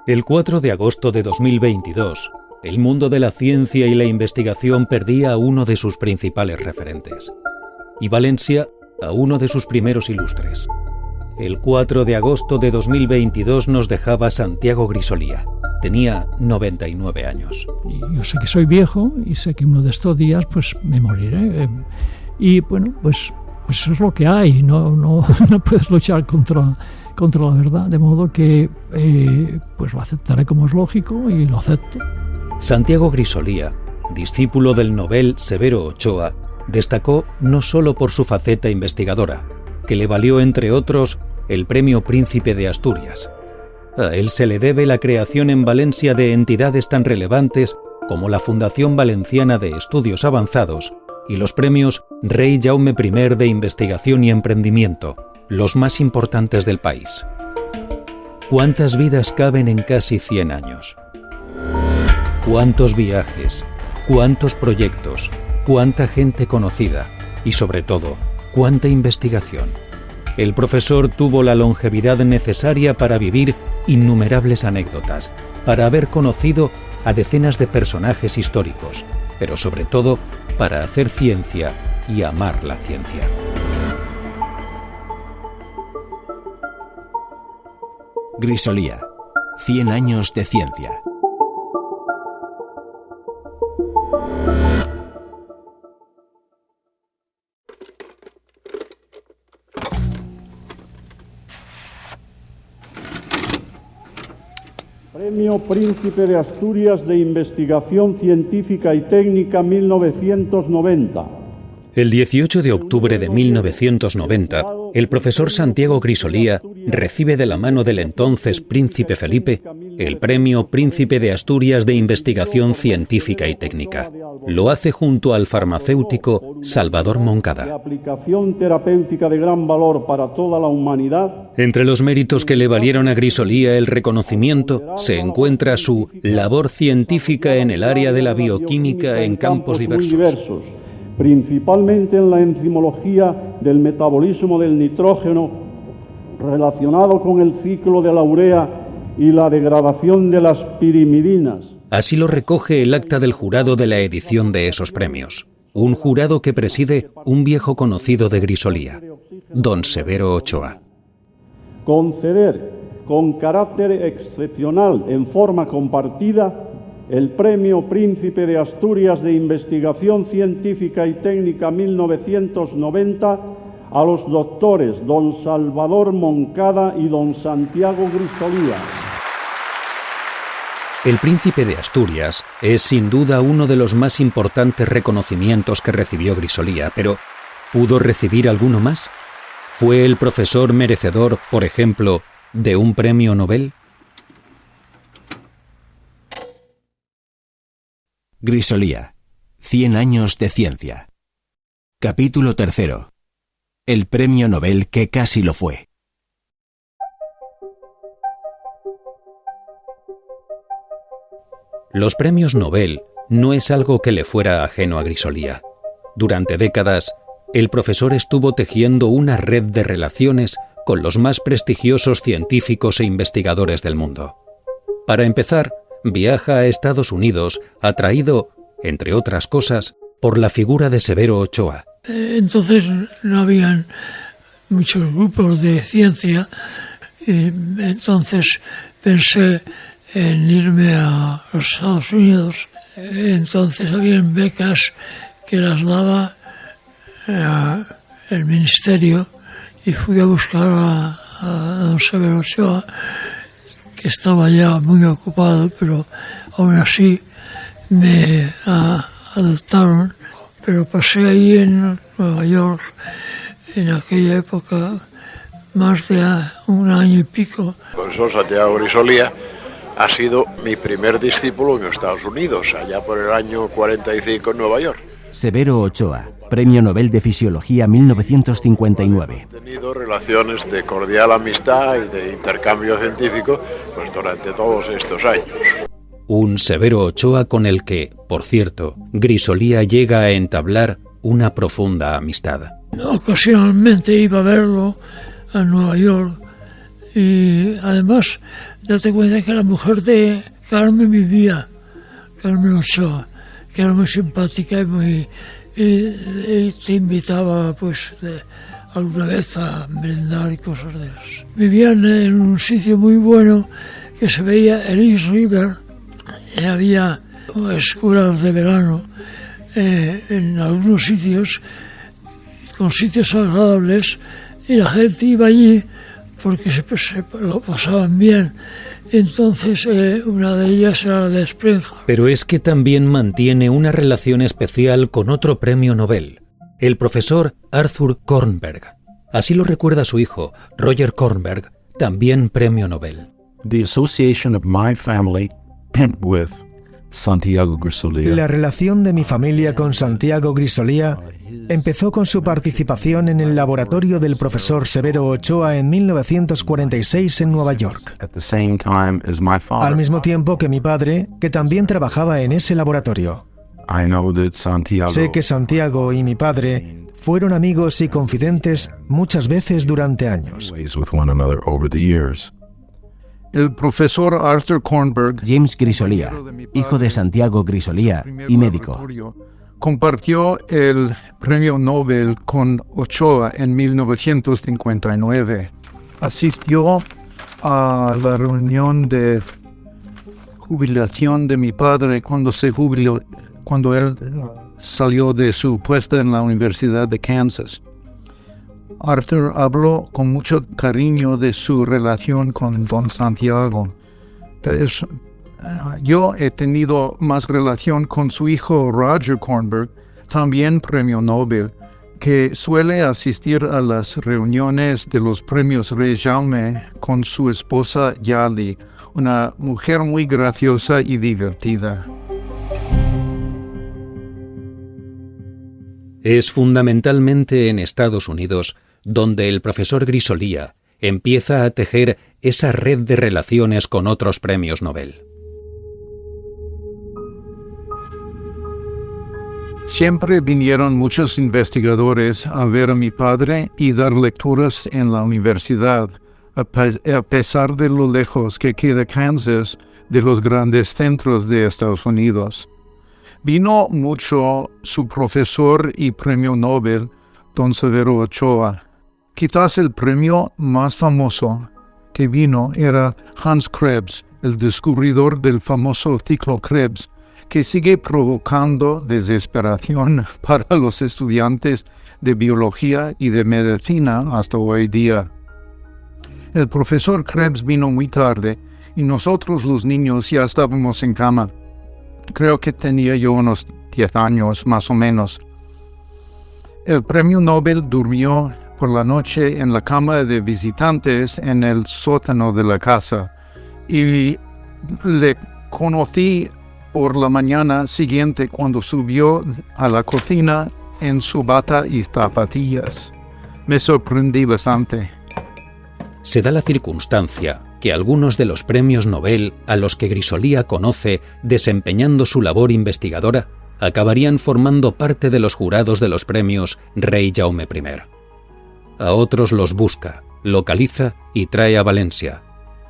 El 4 de agosto de 2022, el mundo de la ciencia y la investigación perdía a uno de sus principales referentes, y Valencia a uno de sus primeros ilustres. El 4 de agosto de 2022 nos dejaba Santiago Grisolía. Tenía 99 años. Yo sé que soy viejo y sé que uno de estos días pues me moriré. Y bueno, pues eso es lo que hay. No puedes luchar contra la verdad. De modo que pues lo aceptaré como es lógico y lo acepto. Santiago Grisolía, discípulo del Nobel Severo Ochoa, destacó no solo por su faceta investigadora, que le valió, entre otros, el Premio Príncipe de Asturias. A él se le debe la creación en Valencia de entidades tan relevantes como la Fundación Valenciana de Estudios Avanzados y los premios Rey Jaume I de Investigación y Emprendimiento, los más importantes del país. ¿Cuántas vidas caben en casi 100 años? ¿Cuántos viajes? ¿Cuántos proyectos? ¿Cuánta gente conocida? Y sobre todo, ¿cuánta investigación? El profesor tuvo la longevidad necesaria para vivir innumerables anécdotas, para haber conocido a decenas de personajes históricos, pero sobre todo para hacer ciencia y amar la ciencia. Grisolía, 100 años de ciencia. Premio Príncipe de Asturias de Investigación Científica y Técnica 1990. El 18 de octubre de 1990, el profesor Santiago Grisolía recibe de la mano del entonces Príncipe Felipe el Premio Príncipe de Asturias de Investigación Científica y Técnica. Lo hace junto al farmacéutico Salvador Moncada. De aplicación terapéutica de gran valor para toda la humanidad. Entre los méritos que le valieron a Grisolía el reconocimiento se encuentra su labor científica en el área de la bioquímica en campos diversos. Principalmente en la enzimología del metabolismo del nitrógeno relacionado con el ciclo de la urea y la degradación de las pirimidinas. Así lo recoge el acta del jurado de la edición de esos premios, un jurado que preside un viejo conocido de Grisolía, don Severo Ochoa. Conceder con carácter excepcional en forma compartida el Premio Príncipe de Asturias de Investigación Científica y Técnica 1990 a los doctores don Salvador Moncada y don Santiago Grisolía. El Príncipe de Asturias es sin duda uno de los más importantes reconocimientos que recibió Grisolía, pero ¿pudo recibir alguno más? ¿Fue el profesor merecedor, por ejemplo, de un premio Nobel? Grisolía, 100 años de ciencia. Capítulo 3. El premio Nobel que casi lo fue. Los premios Nobel no es algo que le fuera ajeno a Grisolía. Durante décadas, el profesor estuvo tejiendo una red de relaciones con los más prestigiosos científicos e investigadores del mundo. Para empezar, viaja a Estados Unidos, atraído, entre otras cosas, por la figura de Severo Ochoa. Entonces no habían muchos grupos de ciencia, y entonces pensé en irme a los Estados Unidos. Entonces habían becas que las daba el ministerio y fui a buscar a don Severo Ochoa, que estaba ya muy ocupado, pero aún así me adoptaron. Pero pasé ahí en Nueva York, en aquella época, más de un año y pico. El profesor Santiago Grisolía ha sido mi primer discípulo en Estados Unidos, allá por el año 45 en Nueva York. Severo Ochoa, Premio Nobel de Fisiología 1959. He tenido relaciones de cordial amistad y de intercambio científico pues durante todos estos años. Un Severo Ochoa con el que, por cierto, Grisolía llega a entablar una profunda amistad. Ocasionalmente iba a verlo a Nueva York y además date cuenta que la mujer de Carmen vivía, Carmen Ochoa, que era muy simpática y te invitaba pues alguna vez a merendar y cosas de esas. Vivían en un sitio muy bueno que se veía el East River, y había escuelas de verano en algunos sitios, con sitios agradables, y la gente iba allí porque se lo pasaban bien. Entonces una de ellas era la de Spencer. Pero es que también mantiene una relación especial con otro premio Nobel, el profesor Arthur Kornberg. Así lo recuerda su hijo, Roger Kornberg, también premio Nobel. The association of my family with Santiago Grisolía. La relación de mi familia con Santiago Grisolía empezó con su participación en el laboratorio del profesor Severo Ochoa en 1946 en Nueva York. Al mismo tiempo que mi padre, que también trabajaba en ese laboratorio. Sé que Santiago y mi padre fueron amigos y confidentes muchas veces durante años. El profesor Arthur Kornberg, James Grisolía, hijo de Santiago Grisolía y médico, compartió el premio Nobel con Ochoa en 1959. Asistió a la reunión de jubilación de mi padre cuando se jubiló, cuando él salió de su puesto en la Universidad de Kansas. Arthur habló con mucho cariño de su relación con don Santiago. Yo he tenido más relación con su hijo Roger Kornberg, también premio Nobel, que suele asistir a las reuniones de los premios Rey Jaume con su esposa Yali, una mujer muy graciosa y divertida. Es fundamentalmente en Estados Unidos donde el profesor Grisolía empieza a tejer esa red de relaciones con otros premios Nobel. Siempre vinieron muchos investigadores a ver a mi padre y dar lecturas en la universidad, a pesar de lo lejos que queda Kansas de los grandes centros de Estados Unidos. Vino mucho su profesor y premio Nobel, don Severo Ochoa. Quizás el premio más famoso que vino era Hans Krebs, el descubridor del famoso ciclo Krebs, que sigue provocando desesperación para los estudiantes de biología y de medicina hasta hoy día. El profesor Krebs vino muy tarde y nosotros los niños ya estábamos en cama. Creo que tenía yo unos 10 años más o menos. El premio Nobel durmió por la noche en la cama de visitantes en el sótano de la casa y le conocí por la mañana siguiente cuando subió a la cocina en su bata y zapatillas. Me sorprendí bastante. Se da la circunstancia que algunos de los premios Nobel a los que Grisolía conoce desempeñando su labor investigadora acabarían formando parte de los jurados de los premios Rey Jaume I. A otros los busca, localiza y trae a Valencia.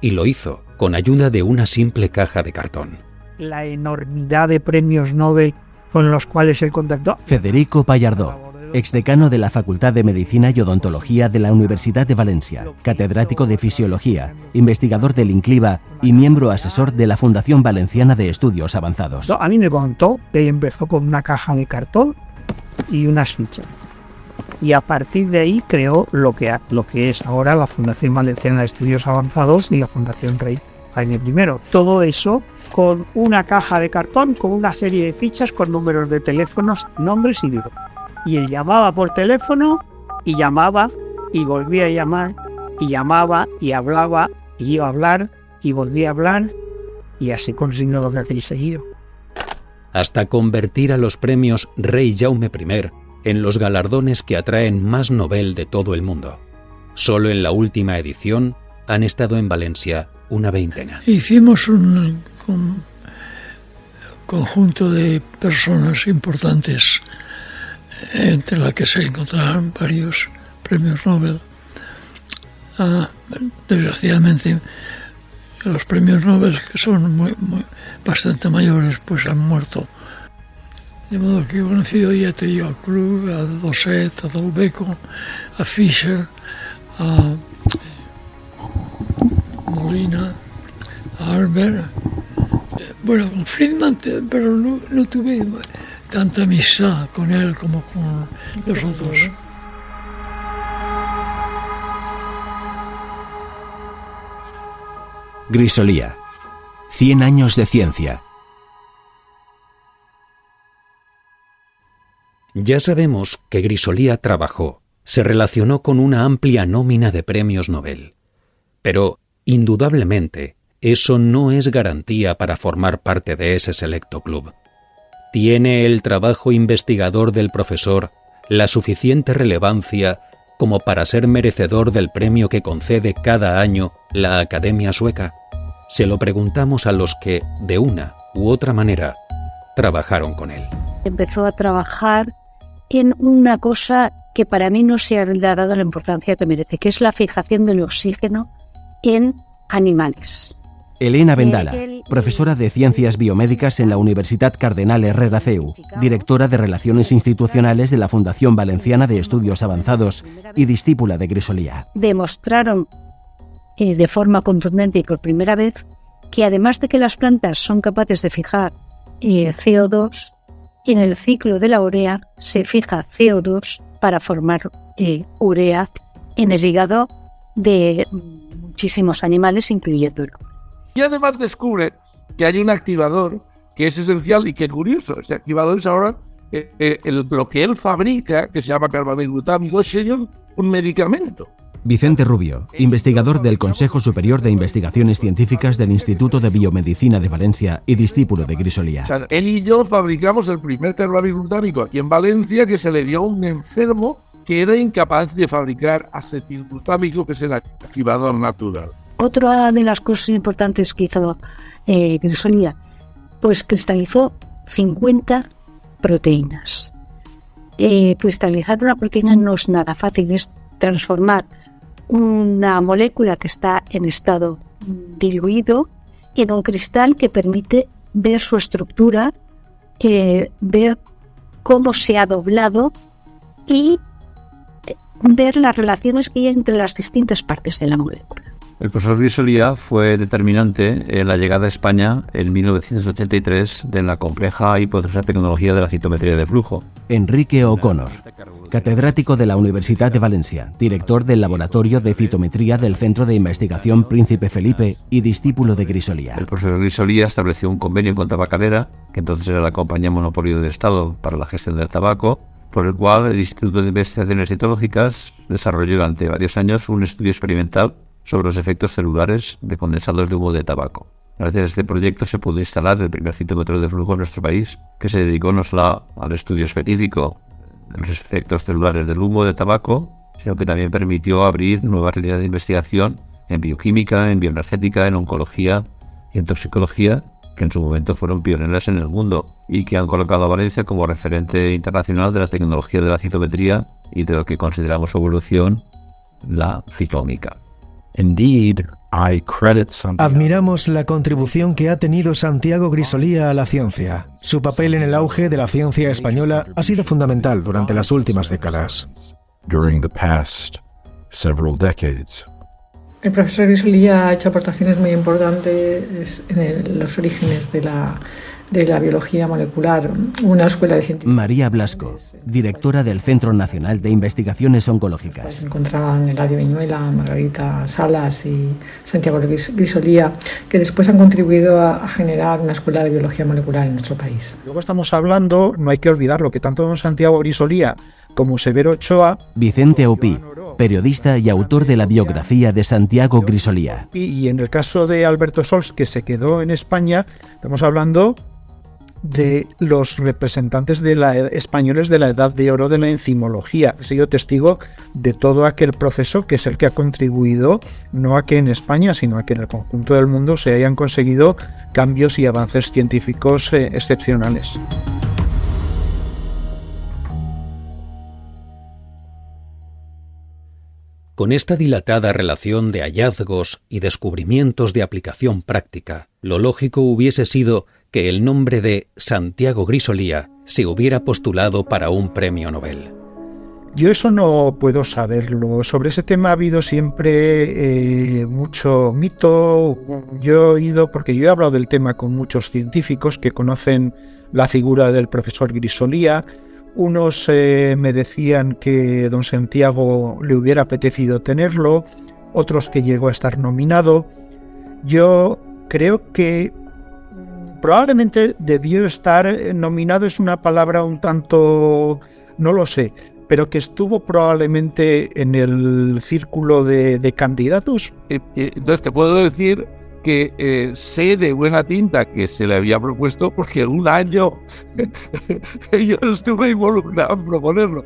Y lo hizo con ayuda de una simple caja de cartón. La enormidad de premios Nobel con los cuales él contactó. Federico Pallardó, exdecano de la Facultad de Medicina y Odontología de la Universidad de Valencia, catedrático de Fisiología, investigador del INCLIVA y miembro asesor de la Fundación Valenciana de Estudios Avanzados. A mí me contó que empezó con una caja de cartón y unas fichas. Y a partir de ahí creó lo que es ahora la Fundación Valenciana de Estudios Avanzados y la Fundación Rey Jaime I. Todo eso con una caja de cartón, con una serie de fichas, con números de teléfonos, nombres y direcciones. Y él llamaba por teléfono y llamaba y volvía a llamar y llamaba y hablaba y iba a hablar y volvía a hablar y así consiguió lo que había seguido. Hasta convertir a los premios Rey Jaume I en los galardones que atraen más Nobel de todo el mundo. Solo en la última edición han estado en Valencia una veintena. Hicimos un conjunto de personas importantes, entre las que se encontraron varios premios Nobel. Desgraciadamente, Los premios Nobel, que son bastante mayores, pues han muerto. De modo que he conocido, ya te digo, a Krug, a Dosset, a Dolbeco, a Fischer, a Molina, a Albert. Bueno, con Friedman, pero no tuve tanta amistad con él como con los otros. Grisolía. 100 años de ciencia. Ya sabemos que Grisolía trabajó, se relacionó con una amplia nómina de premios Nobel. Pero, indudablemente, eso no es garantía para formar parte de ese selecto club. ¿Tiene el trabajo investigador del profesor la suficiente relevancia como para ser merecedor del premio que concede cada año la Academia Sueca? Se lo preguntamos a los que, de una u otra manera, trabajaron con él. Empezó a trabajar en una cosa que para mí no se ha dado la importancia que merece, que es la fijación del oxígeno en animales. Elena Vendala, profesora de Ciencias Biomédicas en la Universidad Cardenal Herrera CEU, directora de Relaciones Institucionales de la Fundación Valenciana de Estudios Avanzados y discípula de Grisolía. Demostraron de forma contundente y por primera vez que además de que las plantas son capaces de fijar CO2, en el ciclo de la urea se fija CO2 para formar urea en el hígado de muchísimos animales, incluyendo el hombre. Y además descubre que hay un activador que es esencial y que es curioso. Este activador es ahora lo que él fabrica, que se llama carbamidglutámico, es un medicamento. Vicente Rubio, investigador del Consejo Superior de Investigaciones Científicas del Instituto de Biomedicina de Valencia y discípulo de Grisolía. O sea, él y yo fabricamos el primer carbamidglutámico aquí en Valencia, que se le dio a un enfermo que era incapaz de fabricar acetilglutámico, que es el activador natural. Otra de las cosas importantes que hizo Grisolía, pues cristalizó 50 proteínas. Cristalizar una proteína no es nada fácil, es transformar una molécula que está en estado diluido en un cristal que permite ver su estructura, ver cómo se ha doblado y ver las relaciones que hay entre las distintas partes de la molécula. El profesor Grisolía fue determinante en la llegada a España en 1983 de la compleja y poderosa tecnología de la citometría de flujo. Enrique O'Connor, catedrático de la Universidad de Valencia, director del Laboratorio de Citometría del Centro de Investigación Príncipe Felipe y discípulo de Grisolía. El profesor Grisolía estableció un convenio con Tabacalera, que entonces era la compañía monopolio del Estado para la gestión del tabaco, por el cual el Instituto de Investigaciones Citológicas desarrolló durante varios años un estudio experimental sobre los efectos celulares de condensados de humo de tabaco. Gracias a este proyecto se pudo instalar el primer citómetro de flujo en nuestro país, que se dedicó no solo al estudio específico de los efectos celulares del humo de tabaco, sino que también permitió abrir nuevas líneas de investigación en bioquímica, en bioenergética, en oncología y en toxicología, que en su momento fueron pioneras en el mundo y que han colocado a Valencia como referente internacional de la tecnología de la citometría y de lo que consideramos su evolución, la citómica. Admiramos la contribución que ha tenido Santiago Grisolía a la ciencia. Su papel en el auge de la ciencia española ha sido fundamental durante las últimas décadas. El profesor Grisolía ha hecho aportaciones muy importantes en los orígenes de la biología molecular, una escuela de científicos. María Blasco, directora del Centro Nacional de Investigaciones Oncológicas. Se encontraban Eladio Viñuela, Margarita Salas y Santiago Grisolía, que después han contribuido a generar una escuela de biología molecular en nuestro país. Luego estamos hablando, no hay que olvidarlo, que tanto Santiago Grisolía como Severo Ochoa. Vicente Aupí, periodista y autor de la biografía de Santiago Grisolía. Y en el caso de Alberto Sols, que se quedó en España, estamos hablando de los representantes españoles de la edad de oro de la enzimología. He sido testigo de todo aquel proceso que es el que ha contribuido no a que en España, sino a que en el conjunto del mundo se hayan conseguido cambios y avances científicos excepcionales. Con esta dilatada relación de hallazgos y descubrimientos de aplicación práctica, lo lógico hubiese sido que el nombre de Santiago Grisolía se hubiera postulado para un premio Nobel. Yo eso no puedo saberlo. Sobre ese tema ha habido siempre mucho mito. Yo he oído, porque yo he hablado del tema con muchos científicos que conocen la figura del profesor Grisolía. Unos me decían que don Santiago le hubiera apetecido tenerlo, otros que llegó a estar nominado. Yo creo que probablemente debió estar nominado, es una palabra un tanto, no lo sé, pero que estuvo probablemente en el círculo de candidatos. Entonces te puedo decir que sé de buena tinta que se le había propuesto, porque un año yo estuve involucrado en proponerlo.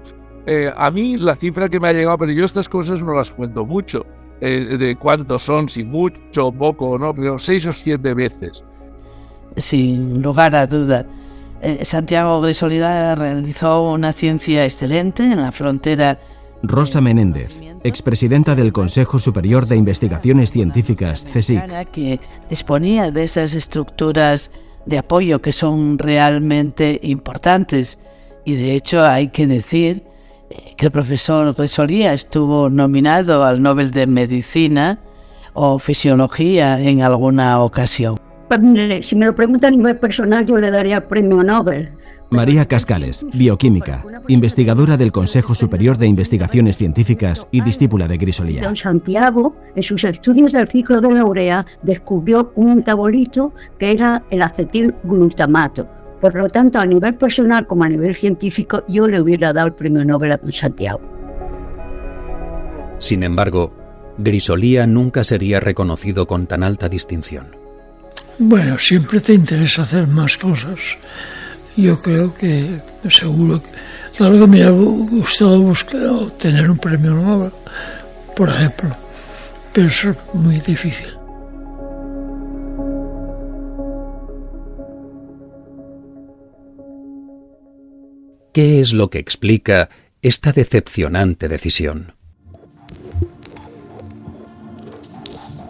A mí la cifra que me ha llegado, pero yo estas cosas no las cuento mucho, de cuántos son, si mucho o poco o no, pero 6 o 7 veces. Sin lugar a duda, Santiago Grisolía realizó una ciencia excelente en la frontera. Rosa Menéndez, expresidenta del Consejo Superior de Investigaciones Científicas, CSIC. Que disponía de esas estructuras de apoyo que son realmente importantes. Y de hecho hay que decir que el profesor Grisolía estuvo nominado al Nobel de Medicina o Fisiología en alguna ocasión. Pues mire, si me lo preguntan a nivel personal, yo le daría el premio Nobel. María Cascales, bioquímica, investigadora del Consejo Superior de Investigaciones Científicas y discípula de Grisolía. Don Santiago, en sus estudios del ciclo de la urea, descubrió un metabolito que era el acetilglutamato. Por lo tanto, a nivel personal como a nivel científico, yo le hubiera dado el premio Nobel a don Santiago. Sin embargo, Grisolía nunca sería reconocido con tan alta distinción. Bueno, siempre te interesa hacer más cosas. Yo creo que seguro que... Claro que me hubiera gustado tener un premio Nobel, por ejemplo, pero eso es muy difícil. ¿Qué es lo que explica esta decepcionante decisión?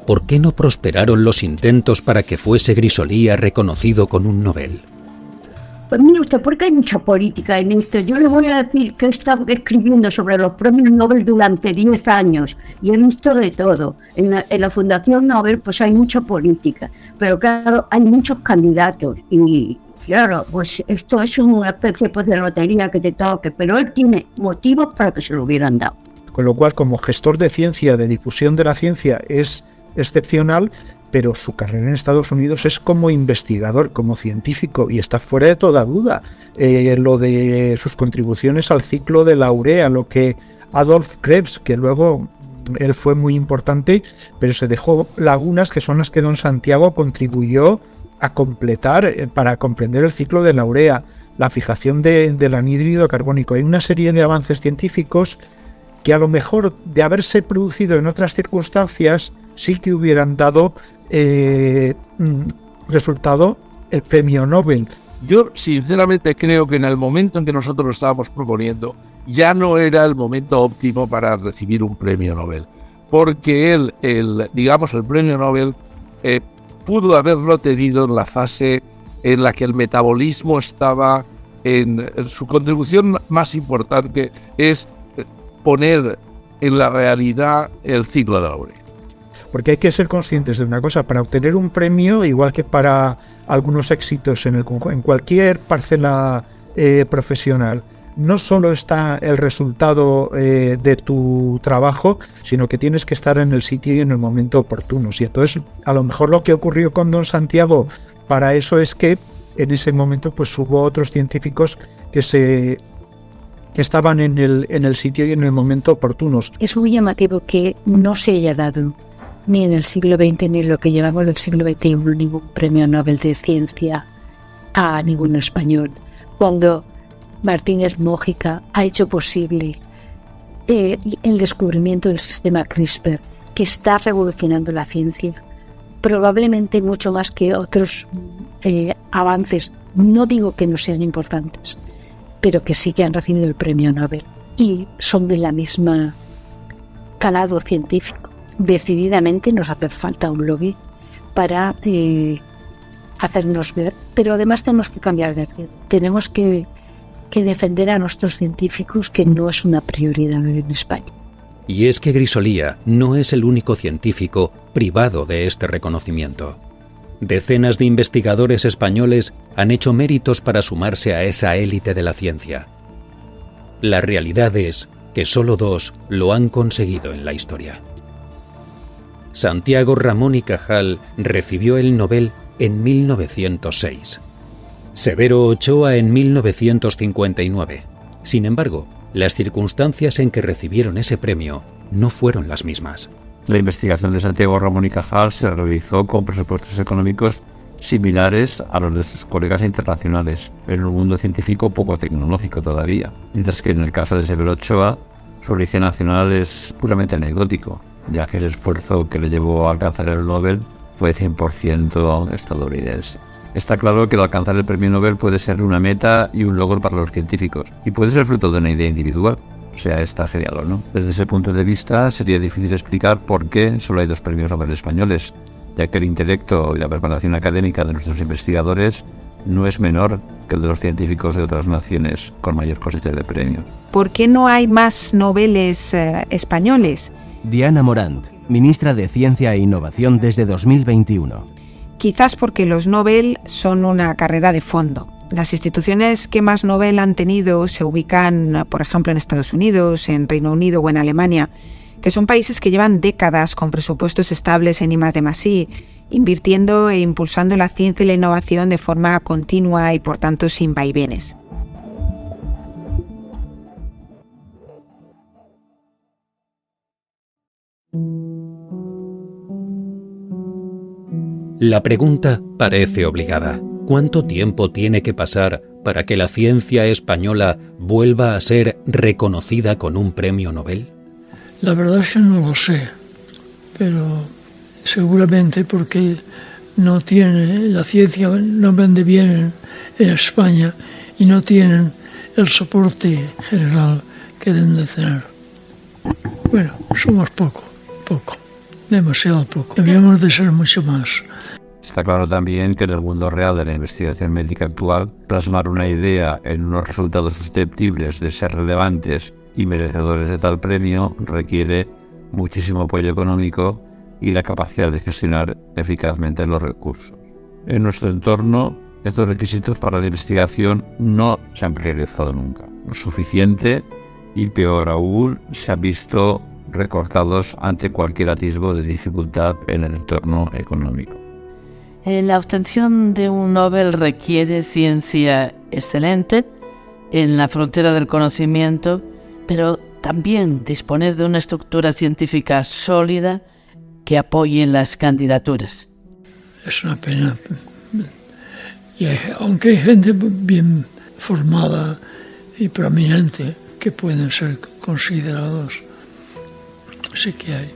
¿Por qué no prosperaron los intentos para que fuese Grisolía reconocido con un Nobel? Pues mire usted, porque hay mucha política en esto. Yo le voy a decir que he estado escribiendo sobre los premios Nobel durante 10 años y he visto de todo. En la Fundación Nobel pues hay mucha política, pero claro, hay muchos candidatos y claro, pues esto es una especie pues, de lotería que te toque, pero él tiene motivos para que se lo hubieran dado. Con lo cual, como gestor de ciencia, de difusión de la ciencia, es excepcional, pero su carrera en Estados Unidos es como investigador, como científico, y está fuera de toda duda. Lo de sus contribuciones al ciclo de la urea, lo que Adolf Krebs, que luego él fue muy importante, pero se dejó lagunas que son las que don Santiago contribuyó a completar para comprender el ciclo de la urea, la fijación del anhídrido carbónico. Hay una serie de avances científicos que a lo mejor de haberse producido en otras circunstancias sí que hubieran dado resultado el premio Nobel. Yo sinceramente creo que en el momento en que nosotros lo estábamos proponiendo ya no era el momento óptimo para recibir un premio Nobel, porque el premio Nobel pudo haberlo tenido en la fase en la que el metabolismo estaba en su contribución más importante, es poner en la realidad el ciclo de la urea. Porque hay que ser conscientes de una cosa: para obtener un premio, igual que para algunos éxitos en cualquier parcela profesional, no solo está el resultado de tu trabajo, sino que tienes que estar en el sitio y en el momento oportuno. Y entonces, a lo mejor lo que ocurrió con don Santiago para eso es que en ese momento pues hubo otros científicos que estaban en el sitio y en el momento oportunos. Es muy llamativo que no se haya dado ni en el siglo XX ni en lo que llevamos del siglo XXI ningún premio Nobel de Ciencia a ningún español, cuando Martínez Mójica ha hecho posible el descubrimiento del sistema CRISPR, que está revolucionando la ciencia, probablemente mucho más que otros avances. No digo que no sean importantes, pero que sí que han recibido el premio Nobel y son de la misma calado científico. Decididamente nos hace falta un lobby para hacernos ver, pero además tenemos que cambiar de actitud. Tenemos que defender a nuestros científicos, que no es una prioridad en España. Y es que Grisolía no es el único científico privado de este reconocimiento. Decenas de investigadores españoles han hecho méritos para sumarse a esa élite de la ciencia. La realidad es que solo 2 lo han conseguido en la historia. Santiago Ramón y Cajal recibió el Nobel en 1906. Severo Ochoa en 1959. Sin embargo, las circunstancias en que recibieron ese premio no fueron las mismas. La investigación de Santiago Ramón y Cajal se realizó con presupuestos económicos similares a los de sus colegas internacionales, pero en un mundo científico poco tecnológico todavía, mientras que en el caso de Severo Ochoa, su origen nacional es puramente anecdótico, ya que el esfuerzo que le llevó a alcanzar el Nobel fue 100% estadounidense. Está claro que el alcanzar el premio Nobel puede ser una meta y un logro para los científicos, y puede ser fruto de una idea individual. O sea, está genial, ¿o no? Desde ese punto de vista, sería difícil explicar por qué solo hay 2 premios Nobel españoles, ya que el intelecto y la preparación académica de nuestros investigadores no es menor que el de los científicos de otras naciones con mayor cosecha de premios. ¿Por qué no hay más Nobeles españoles? Diana Morant, ministra de Ciencia e Innovación desde 2021. Quizás porque los Nobel son una carrera de fondo. Las instituciones que más Nobel han tenido se ubican, por ejemplo, en Estados Unidos, en Reino Unido o en Alemania, que son países que llevan décadas con presupuestos estables en I+D+I, invirtiendo e impulsando la ciencia y la innovación de forma continua y, por tanto, sin vaivenes. La pregunta parece obligada. ¿Cuánto tiempo tiene que pasar para que la ciencia española vuelva a ser reconocida con un premio Nobel? La verdad es que no lo sé, pero seguramente porque la ciencia no vende bien en España y no tienen el soporte general que deben de tener. Bueno, somos poco, demasiado poco. Debíamos de ser mucho más. Está claro también que en el mundo real de la investigación médica actual, plasmar una idea en unos resultados susceptibles de ser relevantes y merecedores de tal premio requiere muchísimo apoyo económico y la capacidad de gestionar eficazmente los recursos. En nuestro entorno, estos requisitos para la investigación no se han realizado nunca lo suficiente y, peor aún, se han visto recortados ante cualquier atisbo de dificultad en el entorno económico. La obtención de un Nobel requiere ciencia excelente en la frontera del conocimiento, pero también disponer de una estructura científica sólida que apoye las candidaturas. Es una pena. Y aunque hay gente bien formada y prominente que pueden ser considerados, sí que hay.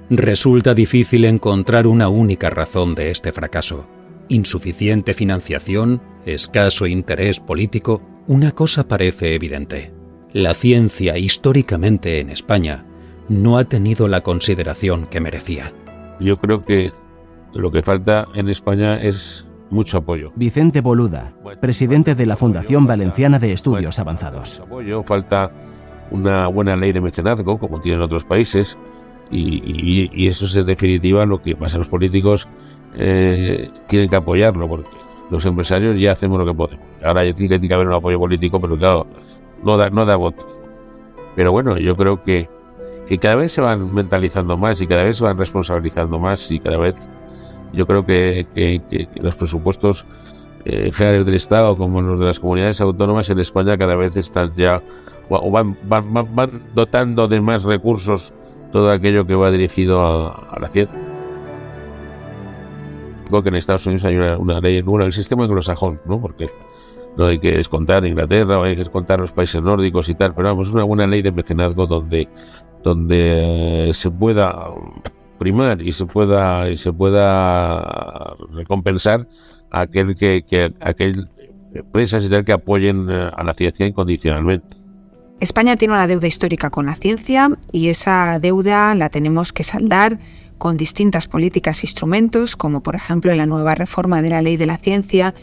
Resulta difícil encontrar una única razón de este fracaso. Insuficiente financiación, escaso interés político. Una cosa parece evidente. La ciencia históricamente en España no ha tenido la consideración que merecía. Yo creo que lo que falta en España es mucho apoyo. Vicente Boluda, presidente de la Fundación Valenciana de Estudios Avanzados. Falta una buena ley de mecenazgo, como tienen otros países, y eso es en definitiva lo que pasa. Los políticos tienen que apoyarlo, porque los empresarios ya hacemos lo que podemos. Ahora ya tiene que haber un apoyo político, pero claro, no da votos. Pero bueno, yo creo que cada vez se van mentalizando más y cada vez se van responsabilizando más, y cada vez yo creo que los presupuestos generales del Estado, como los de las comunidades autónomas en España, cada vez están ya o van dotando de más recursos todo aquello que va dirigido a la ciencia. Creo que en Estados Unidos hay una ley, el sistema anglosajón, ¿no? Porque no hay que descontar Inglaterra, o hay que descontar los países nórdicos y tal, pero vamos, una buena ley de mecenazgo donde se pueda primar y se pueda recompensar a aquel empresas y tal que apoyen a la ciencia incondicionalmente. España tiene una deuda histórica con la ciencia y esa deuda la tenemos que saldar con distintas políticas e instrumentos, como por ejemplo la nueva reforma de la Ley de la Ciencia,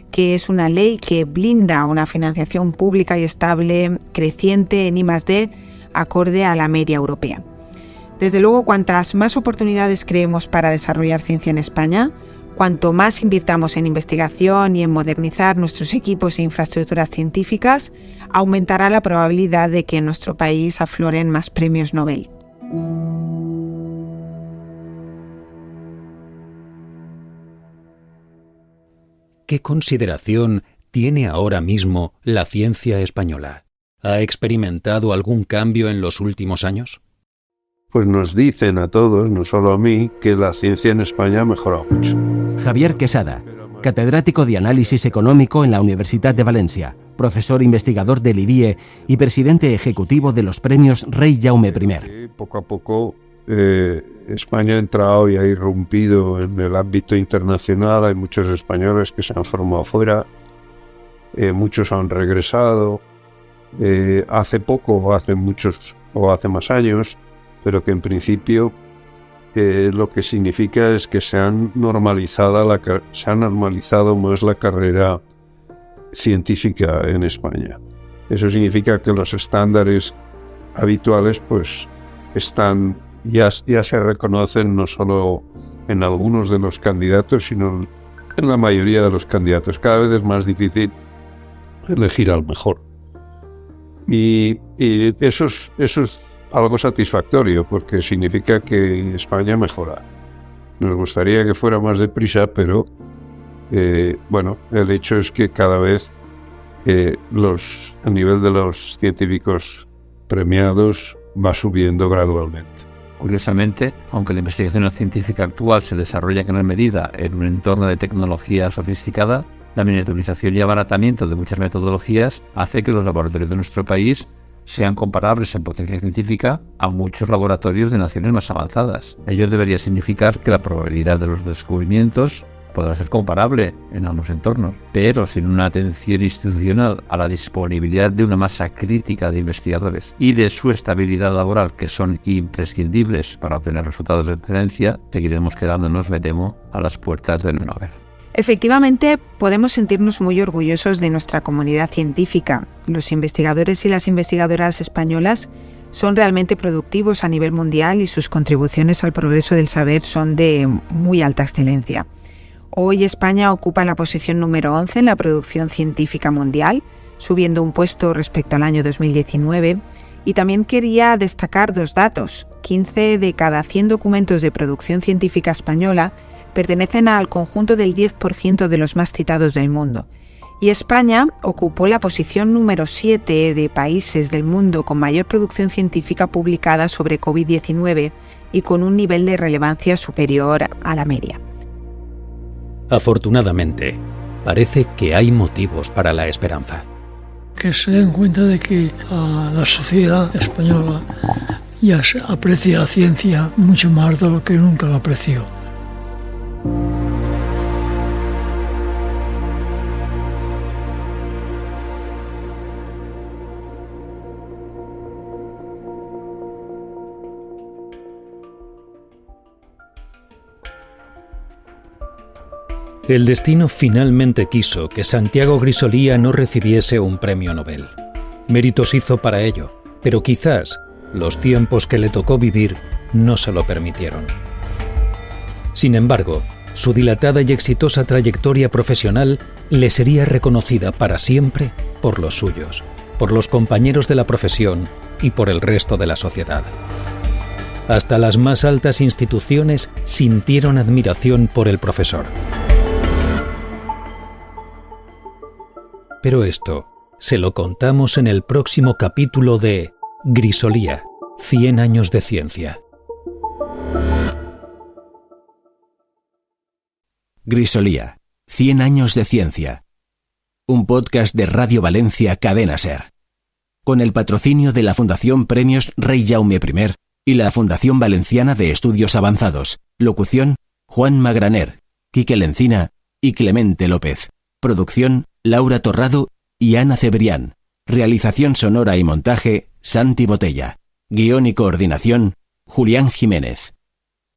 que es una ley que blinda una financiación pública y estable creciente en I+D acorde a la media europea. Desde luego, cuantas más oportunidades creemos para desarrollar ciencia en España, cuanto más invirtamos en investigación y en modernizar nuestros equipos e infraestructuras científicas, aumentará la probabilidad de que en nuestro país afloren más premios Nobel. ¿Qué consideración tiene ahora mismo la ciencia española? ¿Ha experimentado algún cambio en los últimos años? Pues nos dicen a todos, no solo a mí, que la ciencia en España ha mejorado mucho. Javier Quesada, catedrático de Análisis Económico en la Universidad de Valencia, profesor investigador del IDIE y presidente ejecutivo de los premios Rey Jaume I. Poco a poco España ha entrado y ha irrumpido en el ámbito internacional. Hay muchos españoles que se han formado fuera, muchos han regresado, hace poco o hace muchos o hace más años, pero que en principio lo que significa es que se ha normalizado más la carrera científica en España. Eso significa que los estándares habituales pues ya se reconocen no solo en algunos de los candidatos, sino en la mayoría de los candidatos. Cada vez es más difícil elegir al mejor. Y eso es algo satisfactorio, porque significa que España mejora. Nos gustaría que fuera más deprisa, pero el hecho es que cada vez el nivel de los científicos premiados va subiendo gradualmente. Curiosamente, aunque la investigación científica actual se desarrolla en gran medida en un entorno de tecnología sofisticada, la miniaturización y abaratamiento de muchas metodologías hace que los laboratorios de nuestro país sean comparables en potencia científica a muchos laboratorios de naciones más avanzadas. Ello debería significar que la probabilidad de los descubrimientos podrá ser comparable en ambos entornos, pero sin una atención institucional a la disponibilidad de una masa crítica de investigadores y de su estabilidad laboral, que son imprescindibles para obtener resultados de excelencia, seguiremos quedándonos, me temo, a las puertas del Nobel. Efectivamente, podemos sentirnos muy orgullosos de nuestra comunidad científica. Los investigadores y las investigadoras españolas son realmente productivos a nivel mundial y sus contribuciones al progreso del saber son de muy alta excelencia. Hoy España ocupa la posición número 11 en la producción científica mundial, subiendo un puesto respecto al año 2019. Y también quería destacar dos datos. 15 de cada 100 documentos de producción científica española pertenecen al conjunto del 10% de los más citados del mundo. Y España ocupó la posición número 7 de países del mundo con mayor producción científica publicada sobre COVID-19 y con un nivel de relevancia superior a la media. Afortunadamente, parece que hay motivos para la esperanza. Que se den cuenta de que la sociedad española ya se aprecia la ciencia mucho más de lo que nunca la apreció. El destino finalmente quiso que Santiago Grisolía no recibiese un premio Nobel. Méritos hizo para ello, pero quizás los tiempos que le tocó vivir no se lo permitieron. Sin embargo, su dilatada y exitosa trayectoria profesional le sería reconocida para siempre por los suyos, por los compañeros de la profesión y por el resto de la sociedad. Hasta las más altas instituciones sintieron admiración por el profesor. Pero esto se lo contamos en el próximo capítulo de Grisolía, 100 años de ciencia. Grisolía, 100 años de ciencia. Un podcast de Radio Valencia Cadena SER. Con el patrocinio de la Fundación Premios Rey Jaume I y la Fundación Valenciana de Estudios Avanzados. Locución: Juan Magraner, Quique Lencina y Clemente López. Producción: Laura Torrado y Ana Cebrián. Realización sonora y montaje, Santi Botella. Guión y coordinación, Julián Jiménez.